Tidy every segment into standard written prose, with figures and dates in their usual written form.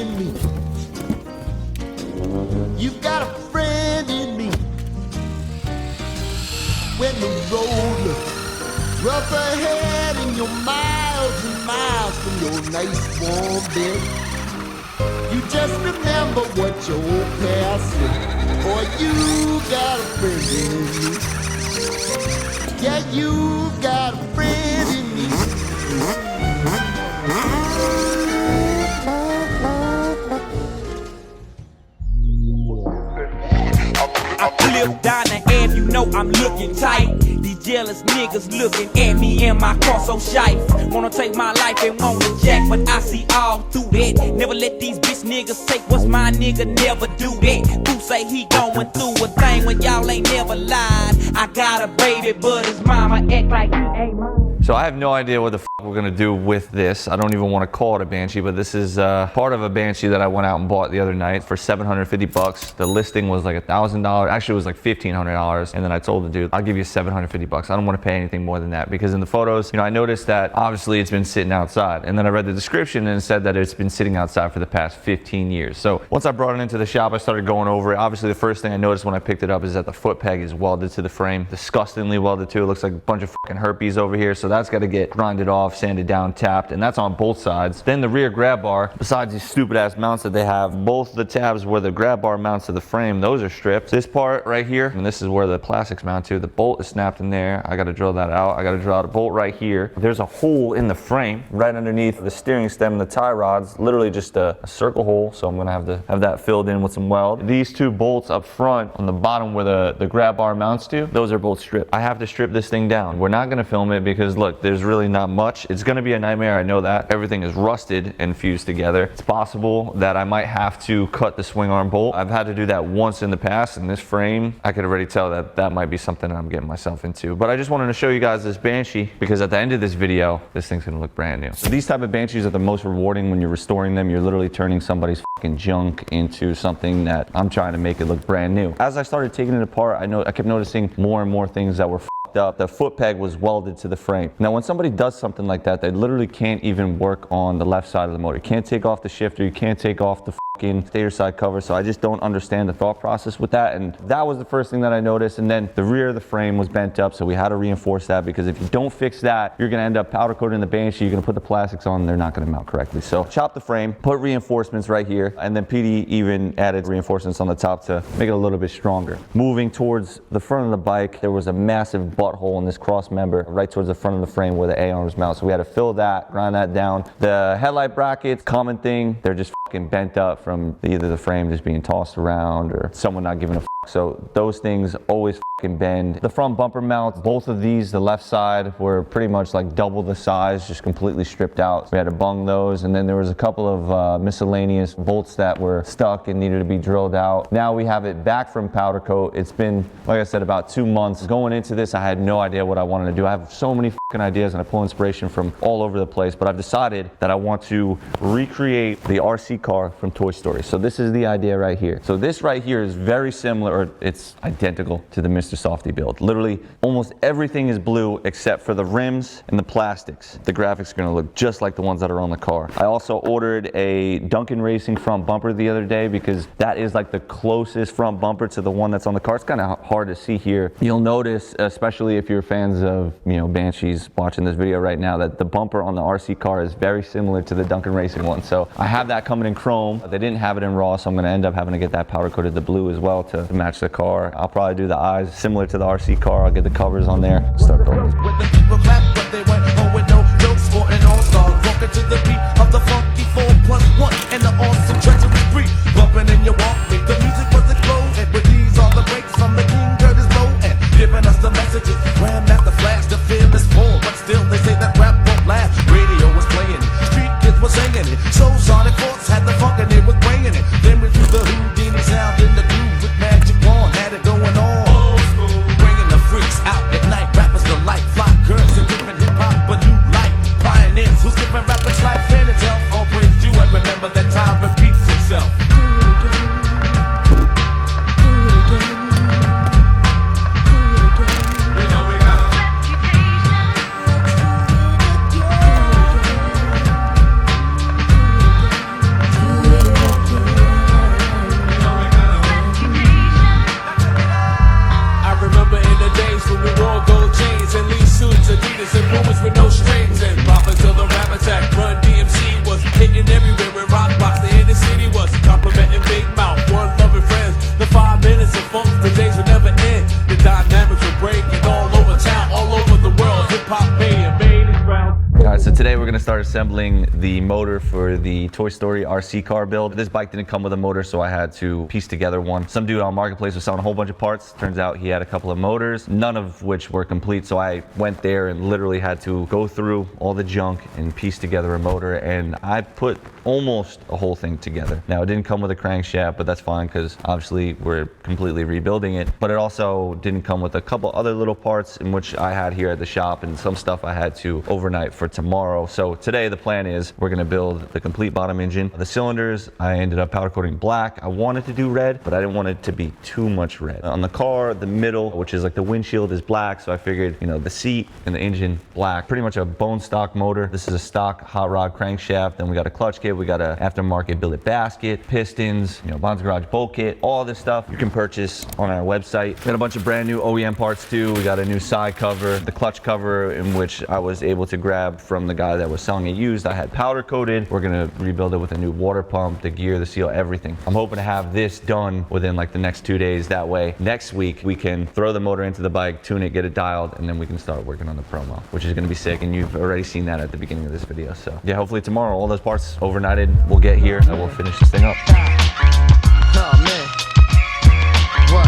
in me. You've got a friend in me. When the road looks rough ahead and you're miles and miles from your nice warm bed, you just remember what your old past said. Boy, you got a friend in me. Yeah, you got a friend in me. I flip down the Ave, you know I'm looking tight. These jealous niggas looking at me and my car so shite. Wanna take my life and want the jack, but I see all through that. Never let these bitch niggas take what's mine, nigga, never do that. Who say he going through a thing when y'all ain't never lied? I got a baby, but his mama act like he ain't mine. So I have no idea what the f we're gonna do with this. I don't even want to call it a Banshee, but this is part of a Banshee that I went out and bought the other night for 750 bucks. The listing was like $1,000. Actually, it was like $1,500. And then I told the dude, I'll give you 750 bucks. I don't want to pay anything more than that, because in the photos, you know, I noticed that obviously it's been sitting outside. And then I read the description and it said that it's been sitting outside for the past 15 years. So once I brought it into the shop, I started going over it. Obviously, the first thing I noticed when I picked it up is that the foot peg is welded to the frame. Disgustingly welded too. It looks like a bunch of fucking herpes over here. So that's got to get grinded off, sanded down, tapped, and that's on both sides. Then the rear grab bar, besides these stupid ass mounts that they have, both the tabs where the grab bar mounts to the frame, those are stripped. This part right here, and this is where the plastics mount to, the bolt is snapped in there. I got to drill that out. I got to drill out a bolt right here. There's a hole in the frame right underneath the steering stem and the tie rods, literally just a circle hole. So I'm gonna have to have that filled in with some weld. These two bolts up front on the bottom where the grab bar mounts to, those are both stripped. I have to strip this thing down. We're not gonna film it because look, there's really not much. It's gonna be a nightmare, I know that. Everything is rusted and fused together. It's possible that I might have to cut the swing arm bolt. I've had to do that once in the past, and this frame, I could already tell that that might be something I'm getting myself into. But I just wanted to show you guys this Banshee because at the end of this video, this thing's gonna look brand new. So these type of Banshees are the most rewarding when you're restoring them. You're literally turning somebody's fucking junk into something that I'm trying to make it look brand new. As I started taking it apart, I kept noticing more and more things that were up. The foot peg was welded to the frame. Now when somebody does something like that, they literally can't even work on the left side of the motor. You can't take off the shifter, you can't take off the fucking stator side cover. So I just don't understand the thought process with that, and that was the first thing that I noticed. And then the rear of the frame was bent up, so we had to reinforce that, because if you don't fix that, you're gonna end up powder coating the Banshee. You're gonna put the plastics on, they're not gonna mount correctly. So chop the frame, put reinforcements right here, and then PD even added reinforcements on the top to make it a little bit stronger. Moving towards the front of the bike, there was a massive butthole in this cross member right towards the front of the frame where the A-arms mount. So we had to fill that, grind that down. The headlight brackets, common thing, they're just fucking bent up from either the frame just being tossed around or someone not giving a fuck. So those things always fucking bend. The front bumper mounts, both of these, the left side, were pretty much like double the size, just completely stripped out. We had to bung those, and then there was a couple of miscellaneous bolts that were stuck and needed to be drilled out. Now we have it back from powder coat. It's been, like I said, about 2 months. Going into this, I had no idea what I wanted to do. I have so many fucking ideas and I pull inspiration from all over the place, but I've decided that I want to recreate the RC car from Toy Story. So this is the idea right here. So this right here is very similar, or it's identical to the Mr. Softy build. Literally almost everything is blue except for the rims and the plastics. The graphics are gonna look just like the ones that are on the car. I also ordered a Duncan Racing front bumper the other day because that is like the closest front bumper to the one that's on the car. It's kind of hard to see here. You'll notice, especially if you're fans of, you know, Banshees watching this video right now, that the bumper on the RC car is very similar to the Duncan Racing one. So I have that coming in chrome. They didn't have it in raw, so I'm gonna end up having to get that powder coated the blue as well to match the car. I'll probably do the eyes similar to the RC car. I'll get the covers on there. Start throwing these. When the people clap, but they went home with no jokes for an all-star. Walking to the beat of the funky 4+1 and the awesome treasury free. Bumping in your walk, the music was exploding. But these are the breaks from the King Curtis Blow and giving us the messages. Ram at the flash, the fear is full, but still they say that rap won't last. Radio was playing it, street kids were singing it. So Sonic Force had the funk and it was bringing it. Then we threw the Houdini sound in the groove with Magic Wand, had it going on. Bringing the freaks out at night, rappers the light, fly girls and different hip hop, but new light pioneers who's giving rappers life in itself. All praise you and remember that time repeat. start assembling the motor for the Toy Story RC car build. This bike didn't come with a motor, so I had to piece together one. Some dude on Marketplace was selling a whole bunch of parts. Turns out he had a couple of motors, none of which were complete, so I went there and literally had to go through all the junk and piece together a motor, and I put almost a whole thing together. Now, it didn't come with a crankshaft, but that's fine because obviously we're completely rebuilding it, but it also didn't come with a couple other little parts in which I had here at the shop, and some stuff I had to overnight for tomorrow. So today the plan is we're gonna build the complete bottom engine. The cylinders, I ended up powder coating black. I wanted to do red, but I didn't want it to be too much red. On the car, the middle, which is like the windshield, is black, so I figured, you know, the seat and the engine black. Pretty much a bone stock motor. This is a stock hot rod crankshaft. Then we got a clutch kit, we got an aftermarket billet basket, pistons, you know, Bonzi Garage bolt kit. All this stuff you can purchase on our website. We got a bunch of brand new OEM parts too. We got a new side cover, the clutch cover, in which I was able to grab from the guy that was selling it used. I had powder coated. We're gonna rebuild it with a new water pump, the gear, the seal, everything. I'm hoping to have this done within like the next 2 days. That way next week we can throw the motor into the bike, tune it, get it dialed, and then we can start working on the promo, which is gonna be sick. And you've already seen that at the beginning of this video. So yeah, hopefully tomorrow all those parts overnighted will get here and we'll finish this thing up. Oh man. What?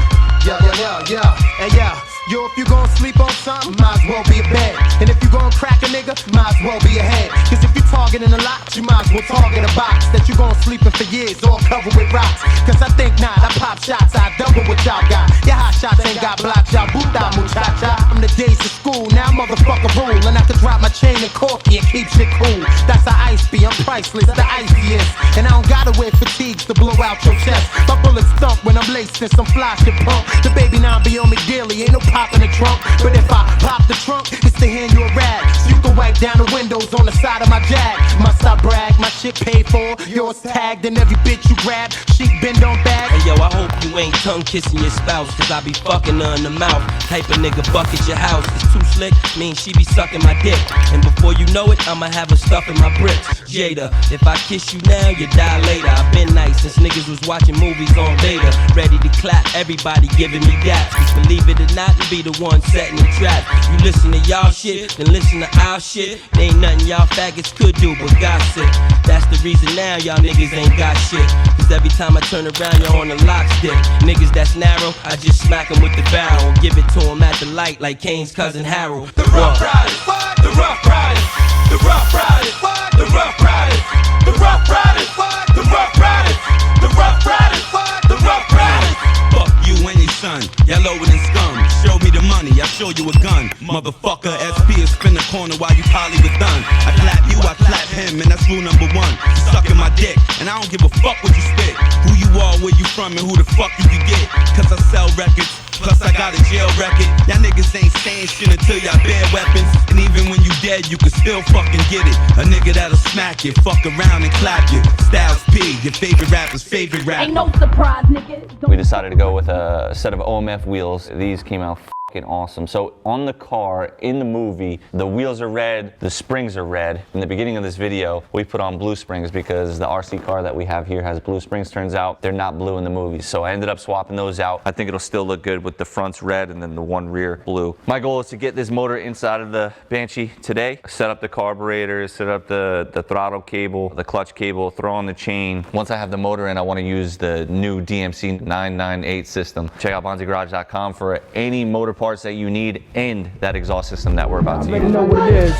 Yeah. Hey, yeah. Yo, if you gon' sleep on something, might as well be a bed. And if you gon' crack a nigga, might as well be a head. Cause if you targeting a lot, you might as well target a box that you gon' sleep in for years, all covered with rocks. Cause I think not, I pop shots, I double what y'all got. Your hot shots ain't got blocks, y'all boot out muchacha. I'm the days of school, now motherfucker rule. And I can drop my chain and corky and keep shit cool. That's how ice be, I'm priceless, the iciest. And I don't gotta wear fatigues to blow out your chest. My bullets thump when I'm laced in some fly shit pump. The baby now be on me daily, ain't no pop in the trunk. But if I pop the trunk, it's to hand you a rag, so you can wipe down the windows on the side of my Jag. Must I brag, my shit paid for, yours tagged, and every bitch you grab, she bend on bag. Hey yo, I hope you ain't tongue kissing your spouse, cause I be fucking her in the mouth. Type of nigga bucket your house, it's too slick, mean she be sucking my dick. And before you know it, I'ma have her stuffing my bricks. Jada, if I kiss you now, you die later. I've been nice since niggas was watching movies on beta. Ready to clap, everybody giving me daps. Just believe it or not, and be the one setting the trap. You listen to y'all shit, then listen to our shit. There ain't nothing y'all faggots could do but gossip. That's the reason now y'all niggas ain't got shit. Cause every time I turn around, you're on the lock stick. Niggas that's narrow, I just smack them with the barrel. Give it to them at the light like Kane's cousin Harold. The Rough Riders, the Rough Riders, the Rough Riders, the Rough Riders, the Rough Riders, the Rough Riders, the Rough Riders, the Rough Riders. Fuck you and your son, y'all lower than scum. Show me the money, I show you a gun. Motherfucker, SP is spin the corner while you probably was done. I clap you, I clap him, and that's rule number one. You sucking my dick, and I don't give a fuck what you spit. Who you are, where you from, and who the fuck you can get. Cause I sell records, plus I got a jail record. Y'all niggas ain't saying shit until y'all bear weapons. And even when you dead, you can still fucking get it. A nigga that'll smack you, fuck around and clap you. Styles P, your favorite rapper's favorite rapper. Ain't no surprise, nigga. We decided to go with a set of OMF wheels. These came out fucking awesome. So on the car, in the movie, the wheels are red, the springs are red. In the beginning of this video, we put on blue springs because the RC car that we have here has blue springs. Turns out they're not blue in the movie. So I ended up swapping those out. I think it'll still look good with the fronts red and then the one rear blue. My goal is to get this motor inside of the Banshee today. Set up the carburetor, set up the throttle cable, the clutch cable, throw on the chain. Once I have the motor in, I want to use the new DMC 998 system. Check out bonzigarage.com for any motor parts that you need and that exhaust system that we're about to use. Know what it is.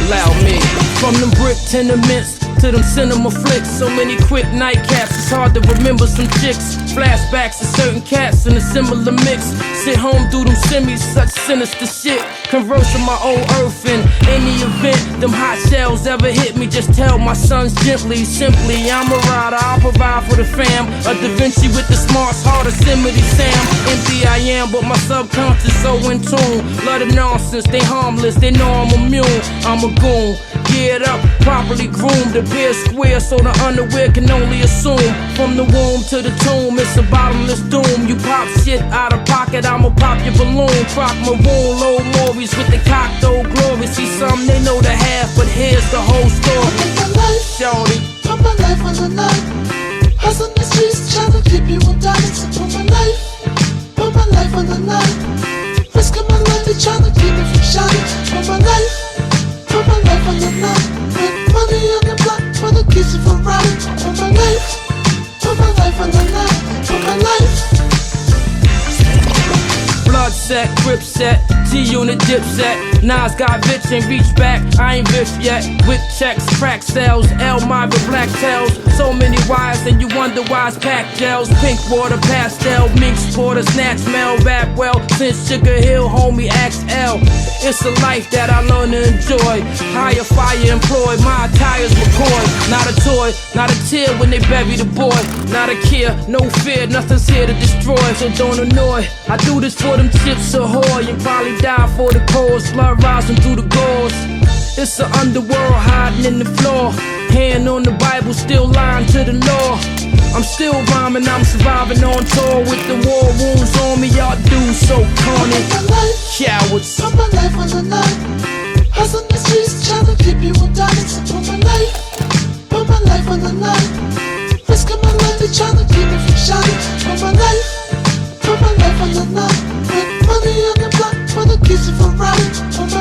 Allow me. From them brick tenements to them cinema flicks, so many quick nightcaps, it's hard to remember some chicks. Flashbacks to certain cats in a similar mix. Sit home, do them semis, such sinister shit. Converse with my old earth in any event. Them hot shells ever hit me, just tell my sons gently, simply, I'm a rider, I'll provide for the fam. A Da Vinci with the smarts, heart of Yosemite Sam. Empty I am, but my subconscious so in tune. Love the nonsense, they harmless, they know I'm immune. I'm a goon, geared up, properly groomed, appear square so the underwear can only assume. From the womb to the tomb, it's a bottomless doom. You pop shit out of pocket, I'ma pop your balloon. Rock maroon, low Morris with the cocked old glory. See some, they know the half, but here's the whole story. Put my life, Shorty, put my life on the line. Hustle the streets, trying to keep you in diamonds. So put my life on the line. Risking my life, they trying to keep me from shining. Put my life on the line. set, grip set, T-unit dip set. Nas got bitch and reach back, I ain't biff yet. Whip checks, crack cells, Elmira black tails. So many wires and you wonder why it's packed gels. Pink water, pastel, mink sporter, snatch mail, rap well. Since Sugar Hill, homie, XL. It's a life that I learn to enjoy. Higher fire employed, my attire's McCoy. Not a toy, not a tear when they bury the boy. Not a care, no fear, nothing's here to destroy. So don't annoy, I do this for them chips ahoy. And probably die for the cause, blood rising through the gauze. It's an underworld hiding in the floor. Hand on the Bible, still lying to the law. I'm still rhyming, I'm surviving on tour. With the war wounds on me, y'all do so corny. Cowards. Put my life on the line. Hustle the streets, trying to keep you on diamonds. So put my life on the line. Risking my life, they trying to keep me from shining. Put my life on the line. With money on the block, for the keeps it from riding. Put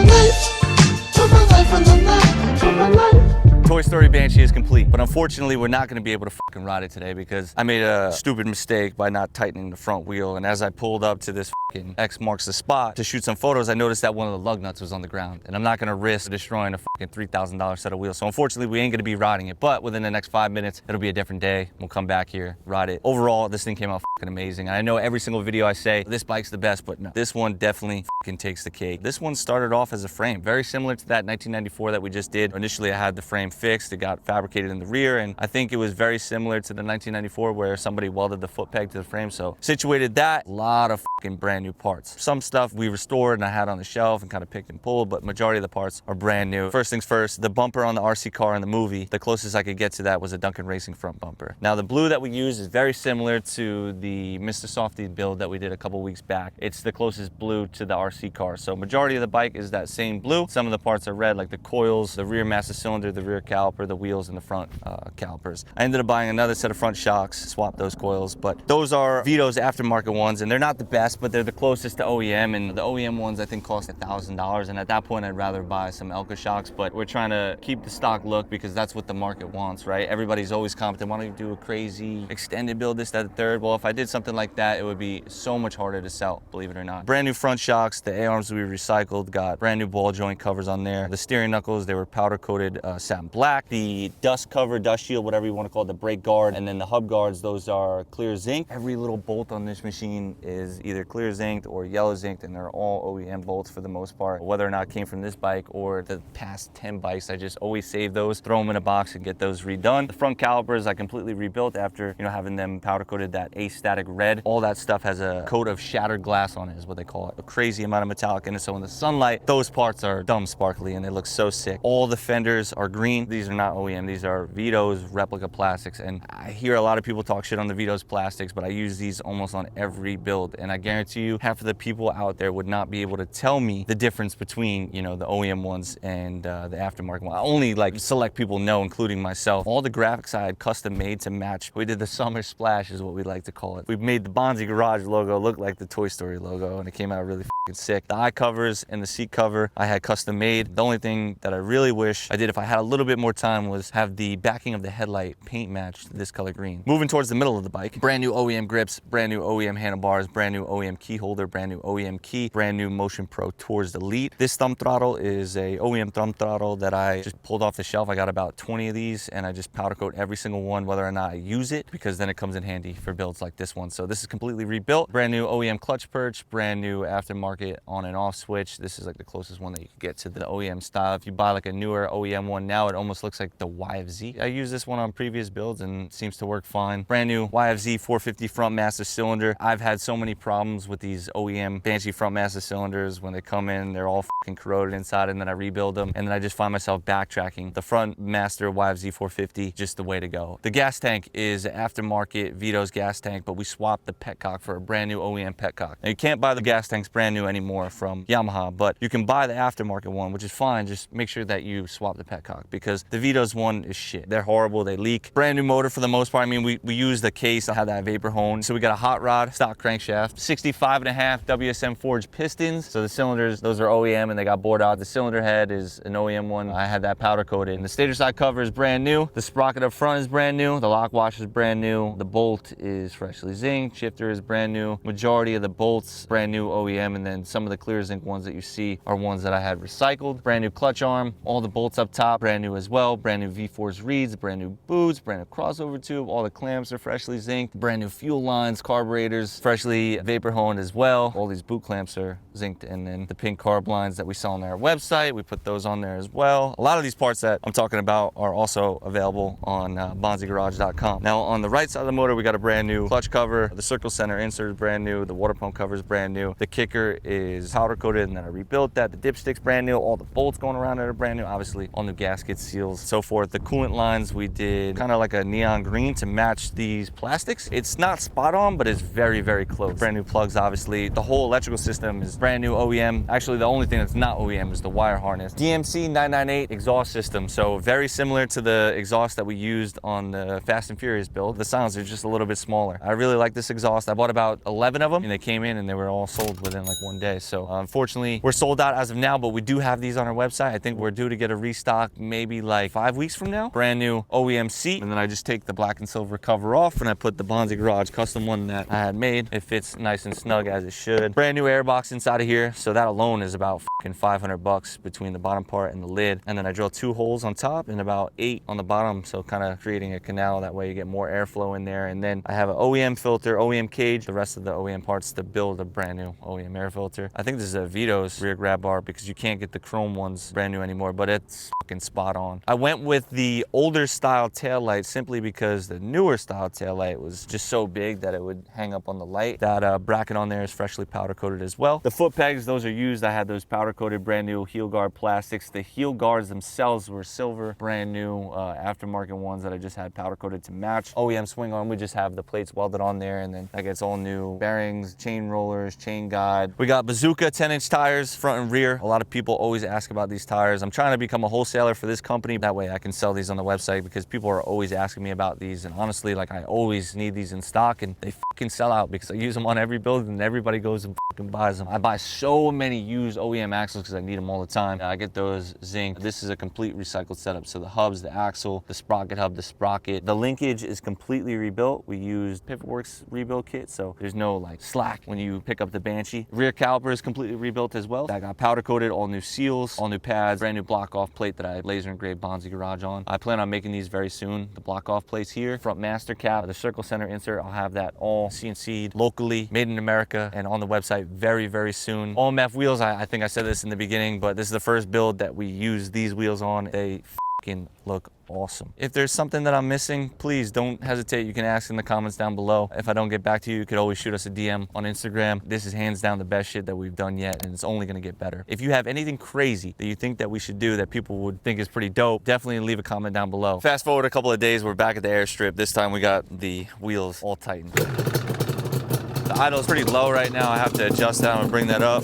my life on the line. Put my life. Toy Story Banshee is complete, but unfortunately we're not going to be able to fucking ride it today because I made a stupid mistake by not tightening the front wheel, and as I pulled up to this fucking X marks the spot to shoot some photos, I noticed that one of the lug nuts was on the ground, and I'm not going to risk destroying a fucking $3,000 set of wheels. So unfortunately we ain't going to be riding it, but within the next 5 minutes it'll be a different day. We'll come back here, ride it. Overall, this thing came out fucking amazing. And I know every single video I say this bike's the best, but no, this one definitely fucking takes the cake. This one started off as a frame, very similar to that 1994 that we just did. Initially I had the frame fixed, it got fabricated in the rear, and I think it was very similar to the 1994 where somebody welded the foot peg to the frame. So situated that, a lot of fucking brand new parts. Some stuff we restored and I had on the shelf and kind of picked and pulled, but majority of the parts are brand new. First things first, the bumper on the RC car in the movie, the closest I could get to that was a Duncan Racing front bumper. Now the blue that we use is very similar to the Mr. Softy build that we did a couple weeks back. It's the closest blue to the RC car. So majority of the bike is that same blue. Some of the parts are red, like the coils, the rear master cylinder, the rear caliper, the wheels, and the front calipers. I ended up buying another set of front shocks, swapped those coils, but those are Vito's aftermarket ones, and they're not the best, but they're the closest to OEM, and the OEM ones I think cost $1,000, and at that point I'd rather buy some Elka shocks, but we're trying to keep the stock look because that's what the market wants, right? Everybody's always commenting, why don't you do a crazy extended build, this, that, the third? Well, if I did something like that, it would be so much harder to sell, believe it or not. Brand new front shocks, the A-arms we recycled, got brand new ball joint covers on there. The steering knuckles, they were powder coated satin black. The dust cover, dust shield, whatever you want to call it, the brake guard, and then the hub guards, those are clear zinc. Every little bolt on this machine is either clear zinced or yellow zinced, and they're all OEM bolts for the most part. Whether or not it came from this bike or the past 10 bikes, I just always save those, throw them in a box and get those redone. The front calipers I completely rebuilt after, you know, having them powder coated that astatic red. All that stuff has a coat of shattered glass on it is what they call it. A crazy amount of metallic in it, so in the sunlight, those parts are dumb sparkly and they look so sick. All the fenders are green. These are not OEM, these are Vito's replica plastics, and I hear a lot of people talk shit on the Vito's plastics, but I use these almost on every build, and I guarantee you half of the people out there would not be able to tell me the difference between, you know, the OEM ones and the aftermarket one. Only like select people know, including myself. All the graphics I had custom made to match. We did the summer splash is what we like to call it. We made the Bonzi Garage logo look like the Toy Story logo, and it came out really fucking sick. The eye covers and the seat cover I had custom made. The only thing that I really wish I did if I had a little bit more time was have the backing of the headlight paint matched this color green. Moving towards the middle of the bike, brand new OEM grips, brand new OEM handlebars, brand new OEM key holder, brand new OEM key, brand new Motion Pro Tours Elite. This thumb throttle is a OEM thumb throttle that I just pulled off the shelf. I got about 20 of these and I just powder coat every single one, whether or not I use it, because then it comes in handy for builds like this one. So this is completely rebuilt. Brand new OEM clutch perch, brand new aftermarket on and off switch. This is like the closest one that you can get to the OEM style. If you buy like a newer OEM one now, it almost looks like the YFZ. I used this one on previous builds and it seems to work fine. Brand new YFZ 450 front master cylinder. I've had so many problems with these OEM Banshee front master cylinders. When they come in, they're all fucking corroded inside, and then I rebuild them, and then I just find myself backtracking. The front master YFZ 450, just the way to go. The gas tank is an aftermarket Vito's gas tank, but we swapped the petcock for a brand new OEM petcock. Now you can't buy the gas tanks brand new anymore from Yamaha, but you can buy the aftermarket one, which is fine. Just make sure that you swap the petcock, because the Vito's Honda's one is shit. They're horrible, they leak. Brand new motor for the most part. I mean, we used the case, I had that vapor hone. So we got a hot rod, stock crankshaft, 65.5 WSM forged pistons. So the cylinders, those are OEM and they got bored out. The cylinder head is an OEM one. I had that powder coated. And the stator side cover is brand new. The sprocket up front is brand new. The lock wash is brand new. The bolt is freshly zinced. Shifter is brand new. Majority of the bolts, brand new OEM. And then some of the clear zinc ones that you see are ones that I had recycled. Brand new clutch arm. All the bolts up top, brand new as well. Brand new V-Force reeds, brand new boots, brand new crossover tube. All the clamps are freshly zinced. Brand new fuel lines, carburetors, freshly vapor honed as well. All these boot clamps are zinced. And then the pink carb lines that we sell on our website, we put those on there as well. A lot of these parts that I'm talking about are also available on bonzigarage.com. Now on the right side of the motor, we got a brand new clutch cover. The circle center insert is brand new. The water pump cover is brand new. The kicker is powder coated and then I rebuilt that. The dipstick's brand new. All the bolts going around it are brand new. Obviously all new gaskets, seals, so forth. The coolant lines, we did kind of like a neon green to match these plastics. It's not spot on, but it's very, very close. Brand new plugs, obviously. The whole electrical system is brand new OEM. Actually, the only thing that's not OEM is the wire harness. DMC 998 exhaust system. So very similar to the exhaust that we used on the Fast and Furious build. The sounds are just a little bit smaller. I really like this exhaust. I bought about 11 of them and they came in and they were all sold within like one day. So unfortunately, we're sold out as of now, but we do have these on our website. I think we're due to get a restock maybe like 5 weeks from now. Brand new OEM seat. And then I just take the black and silver cover off and I put the Bonzi Garage custom one that I had made. It fits nice and snug as it should. Brand new air box inside of here. So that alone is about fucking 500 bucks between the bottom part and the lid. And then I drill 2 holes on top and about 8 on the bottom. So kind of creating a canal. That way you get more airflow in there. And then I have an OEM filter, OEM cage, the rest of the OEM parts to build a brand new OEM air filter. I think this is a Vito's rear grab bar because you can't get the chrome ones brand new anymore, but it's fucking spot on. I went with the older style taillight simply because the newer style taillight was just so big that it would hang up on the light. That bracket on there is freshly powder coated as well. The foot pegs, those are used. I had those powder coated brand new heel guard plastics. The heel guards themselves were silver, brand new aftermarket ones that I just had powder coated to match. OEM swing arm, we just have the plates welded on there and then that gets all new bearings, chain rollers, chain guide. We got Bazooka 10-inch tires, front and rear. A lot of people always ask about these tires. I'm trying to become a wholesaler for this company. That way I can sell these on the website because people are always asking me about these. And honestly, like I always need these in stock and they fucking sell out because I use them on every build and everybody goes and fucking buys them. I buy so many used OEM axles because I need them all the time. I get those zinc. This is a complete recycled setup. So the hubs, the axle, the sprocket hub, the sprocket. The linkage is completely rebuilt. We used Pivotworks rebuild kit. So there's no like slack when you pick up the Banshee. Rear caliper is completely rebuilt as well. That got powder coated, all new seals, all new pads, brand new block off plate that I laser engraved Bonzi Garage on. I plan on making these very soon. The block off plates here, front master cap, the circle center insert, I'll have that all CNC'd locally, made in America and on the website very, very soon. All MF wheels, I think I said this in the beginning, but this is the first build that we use these wheels on. They fucking look awesome. If there's something that I'm missing, please don't hesitate. You can ask in the comments down below. If I don't get back to you, you could always shoot us a DM on Instagram. This is hands down the best shit that we've done yet, and it's only gonna get better. If you have anything crazy that you think that we should do that people would think is pretty dope, definitely leave a comment down below. Fast forward a couple of days, we're back at the airstrip. This time we got the wheels all tightened. The idle is pretty low right now. I have to adjust that and bring that up.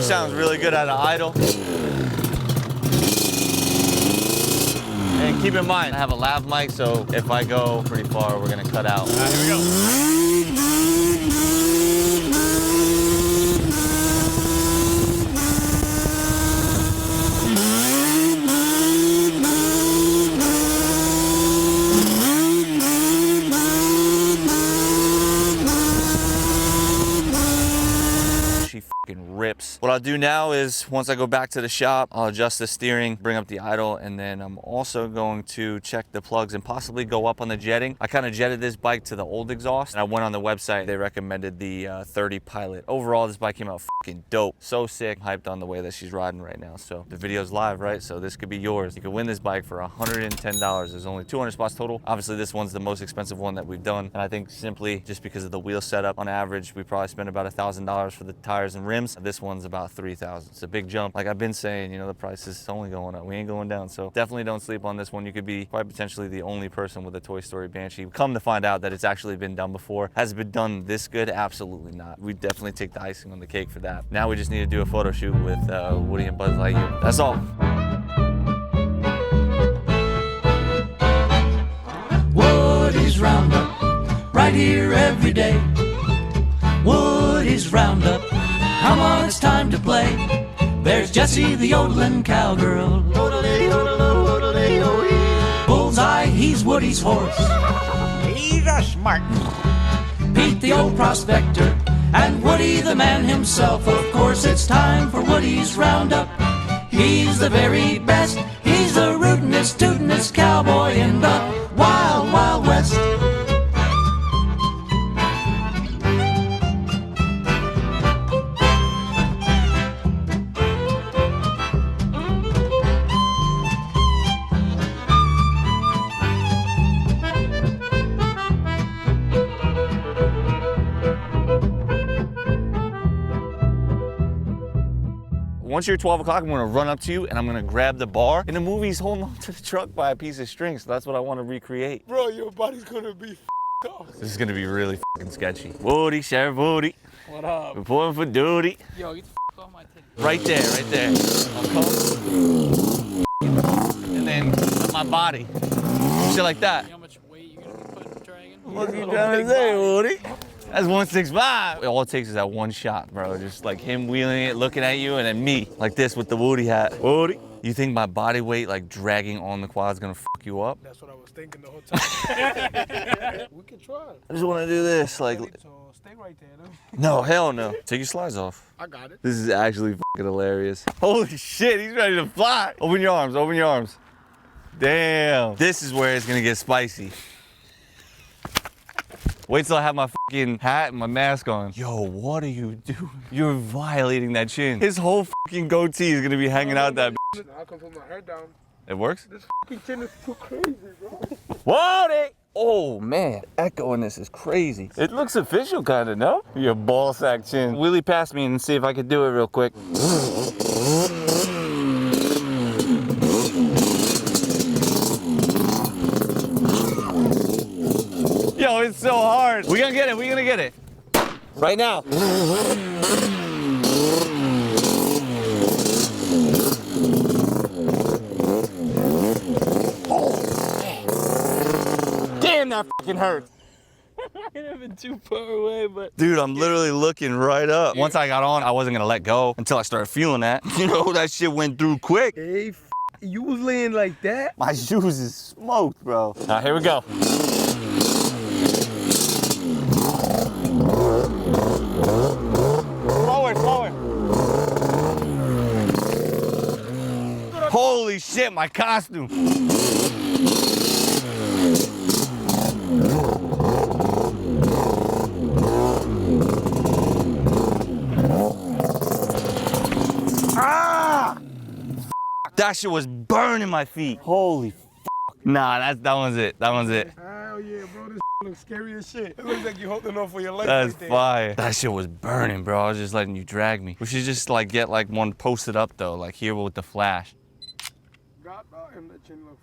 Sounds really good out of idle. And keep in mind, I have a lav mic, so if I go pretty far, we're gonna cut out. All right, here we go. Rips. What I'll do now is once I go back to the shop, I'll adjust the steering, bring up the idle, and then I'm also going to check the plugs and possibly go up on the jetting. I kind of jetted this bike to the old exhaust and I went on the website. They recommended the 30 Pilot. Overall, this bike came out fucking dope. So sick. Hyped on the way that she's riding right now. So the video's live, right? So this could be yours. You could win this bike for $110. There's only 200 spots total. Obviously, this one's the most expensive one that we've done. And I think simply just because of the wheel setup, on average, we probably spend about $1,000 for the tires and rims. This one's about about 3,000. It's a big jump. Like I've been saying, you know, the price is only going up. We ain't going down. So definitely don't sleep on this one. You could be quite potentially the only person with a Toy Story Banshee. Come to find out that it's actually been done before. Has it been done this good? Absolutely not. We definitely take the icing on the cake for that. Now we just need to do a photo shoot with Woody and Buzz Lightyear. That's all. Woody's Roundup, right here every day. Woody's Roundup, come on, it's time to play. There's Jessie the yodeling cowgirl. Bullseye, he's Woody's horse. He's a smart. Pete the old prospector, and Woody the man himself. Of course, it's time for Woody's Roundup. He's the very best. He's the rootinest, tootinest cowboy in the Wild Wild West. Once you're 12 o'clock, I'm gonna run up to you and I'm gonna grab the bar. In the movie, he's holding on to the truck by a piece of string, so that's what I wanna recreate. Bro, your body's gonna be f***ed up. This is gonna be really f***ing sketchy. Woody, Sheriff Woody. What up? Reporting for duty. Yo, get the f*** off my titty. Right there, right there. I'll come. And then my body. Shit like that. You know how much weight you're gonna be putting in the dragon? What you trying to say, Woody? That's 165. All it takes is that one shot, bro. Just like him wheeling it, looking at you, and then me, like this with the Woody hat. Woody, you think my body weight, like dragging on the quad, is gonna fuck you up? That's what I was thinking the whole time. We can try. I just wanna do this, like. So stay right there, though. No, hell no. Take your slides off. I got it. This is actually fucking hilarious. Holy shit, he's ready to fly. Open your arms, open your arms. Damn. This is where it's gonna get spicy. Wait till I have my fucking hat and my mask on. Yo, what are you doing? You're violating that chin. His whole fucking goatee is gonna be hanging out that bitch. I can put my hair down. It works? This fucking chin is too crazy, bro. What? Oh man, echoing this is crazy. It looks official kinda, no? Your ball sack chin. Wheelie past me and see if I can do it real quick. Yo, it's so hard. We gonna get it, we gonna get it. Right now. Damn, that fucking hurts. I could have been too far away, but. Dude, I'm literally looking right up. Once I got on, I wasn't gonna let go until I started feeling that. You know, that shit went through quick. Hey, you was laying like that? My shoes is smoked, bro. All right, here we go. Forward, forward. Holy shit, my costume. Ah! That shit was burning my feet. Holy fuck. Nah, that one's it. That one's it. Hell yeah, bro. This looks scary as shit. It looks like you're holding on for your life. That's right there. fire. That shit was burning, bro. I was just letting you drag me. We should just like get like one posted up though, like here with the flash. God, him that chin look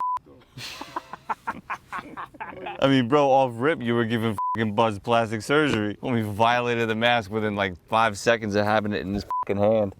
I mean, bro, off rip, you were giving fucking Buzz plastic surgery when we violated the mask within like 5 seconds of having it in his fucking hand.